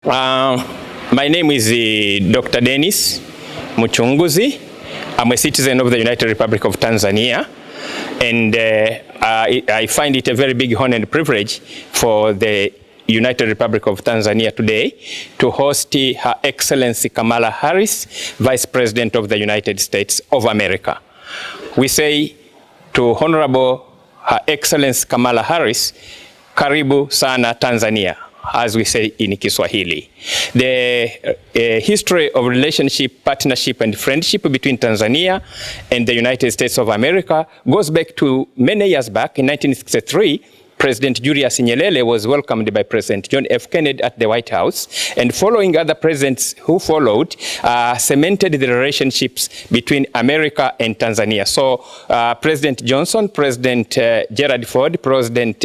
My name is Dr. Dennis Mchunguzi. I'm a citizen of the United Republic of Tanzania, and I find it a very big honor and privilege for the United Republic of Tanzania today to host Her Excellency Kamala Harris, Vice President of the United States of America. We say to Honorable Her Excellency Kamala Harris, karibu sana Tanzania, as we say in Kiswahili. The history of relationship, partnership and friendship between Tanzania and the United States of America goes back to many years back. In 1963, President Julius Nyerere was welcomed by President John F. Kennedy at the White House, and following other presidents who followed, cemented the relationships between America and Tanzania. So President Johnson, President Gerald Ford, President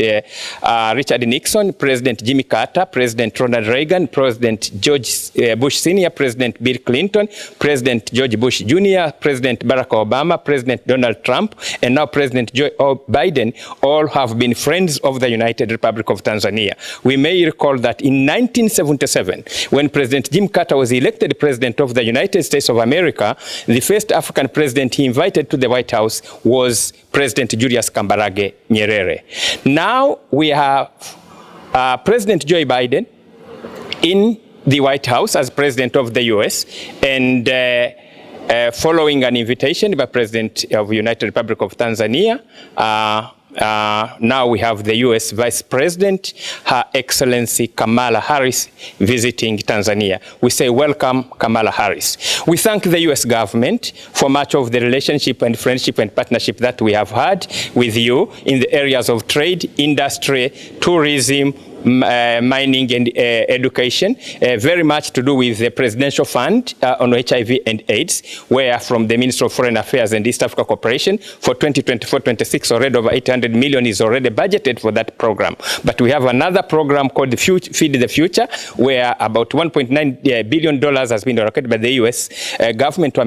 Richard Nixon, President Jimmy Carter, President Ronald Reagan, President George Bush Sr., President Bill Clinton, President George Bush Jr., President Barack Obama, President Donald Trump, and now President Joe Biden, all have been friends of the United Republic of Tanzania. We may recall that in 1977, when President Jimmy Carter was elected President of the United States of America, the first African president he invited to the White House was President Julius Kambarage Nyerere. Now we have President Joe Biden in the White House as President of the US, and following an invitation by President of the United Republic of Tanzania, now we have the U.S. Vice President, Her Excellency Kamala Harris, visiting Tanzania. We say welcome, Kamala Harris. We thank the U.S. government for much of the relationship and friendship and partnership that we have had with you in the areas of trade, industry, tourism, mining and education, very much to do with the Presidential Fund on HIV and AIDS, where from the Ministry of Foreign Affairs and East Africa Cooperation for 2024-26 already over 800 million is already budgeted for that program. But we have another program called Feed the Future, where about $1.9 billion has been allocated by the US government to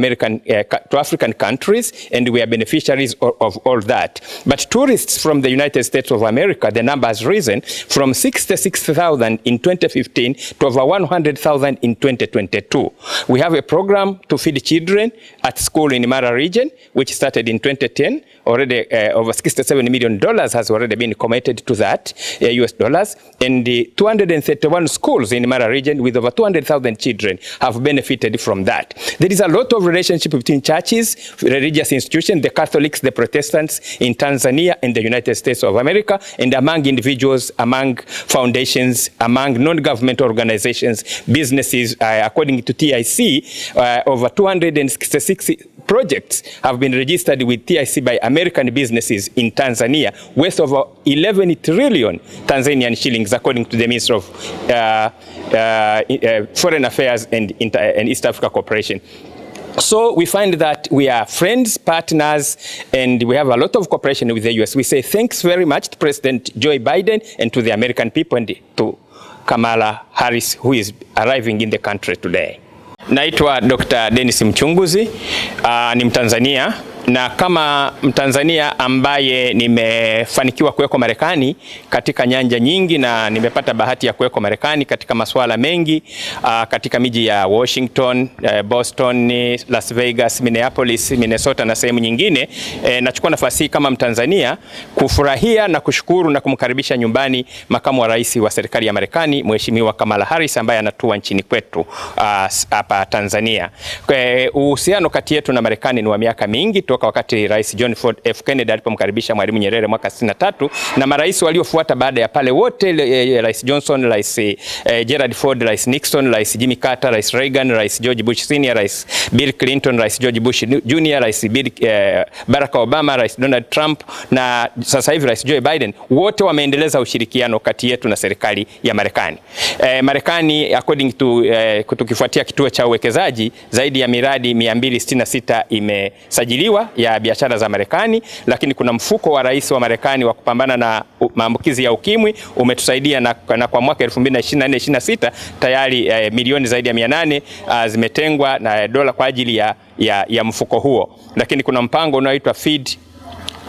African countries, and we are beneficiaries of all that. But tourists from the United States of America, the number has risen from 66,000 in 2015 to over 100,000 in 2022. We have a program to feed children at school in Mara region, which started in 2010. Already over $67 million has already been committed to that, US dollars. And the 231 schools in Mara region with over 200,000 children have benefited from that. There is a lot of relationship between churches, religious institutions, the Catholics, the Protestants in Tanzania and the United States of America, and among individuals, among foundations, among non-government organizations, businesses. According to TIC, over 266 projects have been registered with TIC by American businesses in Tanzania, worth over 11 trillion Tanzanian shillings, according to the Ministry of Foreign Affairs and East Africa Cooperation. So we find that we are friends, partners, and we have a lot of cooperation with the US. We say thanks very much to President Joe Biden and to the American people and to Kamala Harris, who is arriving in the country today. Naitwa Dr. Dennis Mchunguzi, ni Mtanzania, na kama Mtanzania ambaye nimefanikiwa kuweko Marekani katika nyanja nyingi, na nimepata bahati ya kuweko Marekani katika masuala mengi, katika miji ya Washington, Boston, Las Vegas, Minneapolis, Minnesota na sehemu nyingine. Nachukua nafasi hii kama Mtanzania kufurahia na kushukuru na kumkaribisha nyumbani Makamu wa Rais wa serikali ya Marekani, Mheshimiwa Kamala Harris, ambaye anatua nchini kwetu hapa Tanzania. Uhusiano kati yetu na Marekani ni wa miaka mingi, toka wakati Rais John F. Kennedy alipomkaribisha Mwalimu Nyerere mwaka 63, na marais waliofuata baada ya pale wote, Rais Johnson, Rais Gerald Ford, Rais Nixon, Rais Jimmy Carter, Rais Reagan, Rais George Bush Sr., Rais Bill Clinton, Rais George Bush Jr., Rais Barack Obama, Rais Donald Trump, na sasa hivi Rais Joe Biden, wote wameendeleza ushirikiano kati yetu na serikali ya Marekani. Marekani, according to tukifuatia kituo cha uwekezaji, zaidi ya miradi 266 imesajiliwa ya biashara za Marekani, lakini kuna mfuko wa rais wa Marekani wa kupambana na maambukizi ya ukimwi umetusaidia, na kwa mwaka 2024-26 tayari milioni zaidi ya 800 zimetengwa na dola kwa ajili ya mfuko huo. Lakini kuna mpango unaoitwa Feed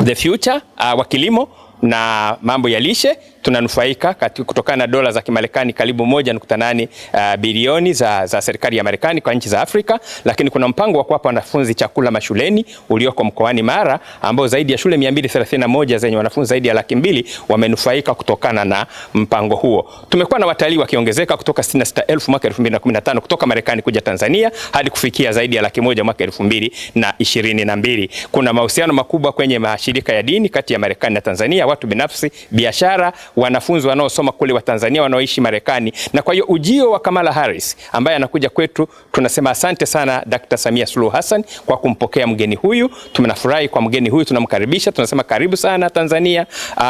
the Future wa kilimo na mambo ya lishe, tunanufaika kutokana na dola za Kimarekani karibu 1.8 bilioni za serikali ya Marekani kwa nchi za Afrika, lakini kuna mpango wa kuwapa wanafunzi chakula mashuleni ulioko mkoani Mara, ambao zaidi ya shule 231 zenye wanafunzi zaidi ya 200,000 wamenufaika kutokana na mpango huo. Tumekuwa na watalii wakiongezeka kutoka 66,000 mwaka 2015 kutoka Marekani kuja Tanzania hadi kufikia zaidi ya 100,000 mwaka 2022. Kuna mahusiano makubwa kwenye mashirika ya dini kati ya Marekani na Tanzania, watu binafsi, biashara, wanafunzi wanaosoma kule wa Tanzania wanaoishi Marekani. Na kwa hiyo ujio wa Kamala Harris ambaye anakuja kwetu, tunasema asante sana Dr. Samia Suluhu Hassan kwa kumpokea mgeni huyu. Tunafurahi kwa mgeni huyu, tunamkaribisha, tunasema karibu sana Tanzania.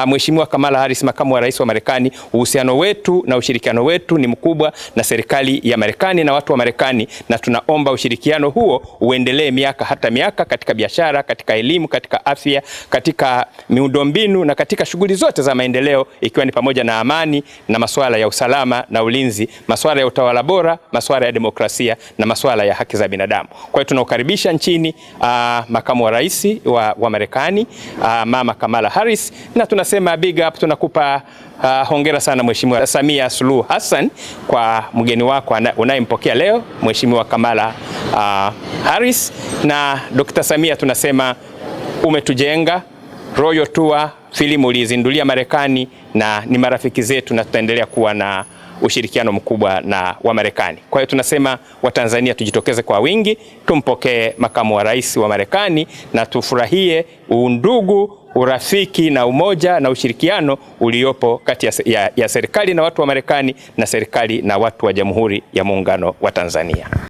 Mheshimiwa Kamala Harris, makamu wa rais wa Marekani, uhusiano wetu na ushirikiano wetu ni mkubwa na serikali ya Marekani na watu wa Marekani, na tunaomba ushirikiano huo uendelee miaka hata miaka, katika biashara, katika elimu, katika afya, katika miundombinu na katika shughuli zote za maendeleo, ikiwa ni pamoja na amani na masuala ya usalama na ulinzi, masuala ya utawala bora, masuala ya demokrasia na masuala ya haki za binadamu. Kwa hiyo tunaukaribisha nchini makamu wa rais wa Marekani, Mama Kamala Harris, na tunasema big up, tunakupa hongera sana Mheshimiwa Samia Suluhu Hassan kwa mgeni wako unayempokea leo, Mheshimiwa Kamala Harris. Na Dr. Samia, tunasema umetujenga. Royal Tour filamu ulizindulia Marekani na ni marafiki zetu, na tutaendelea kuwa na ushirikiano mkubwa na wa Marekani. Kwa hiyo tunasema Watanzania tujitokeze kwa wingi, tumpokee makamu wa rais wa Marekani na tufurahie undugu, urafiki na umoja na ushirikiano uliopo kati ya serikali na watu wa Marekani na serikali na watu wa Jamhuri ya Muungano wa Tanzania.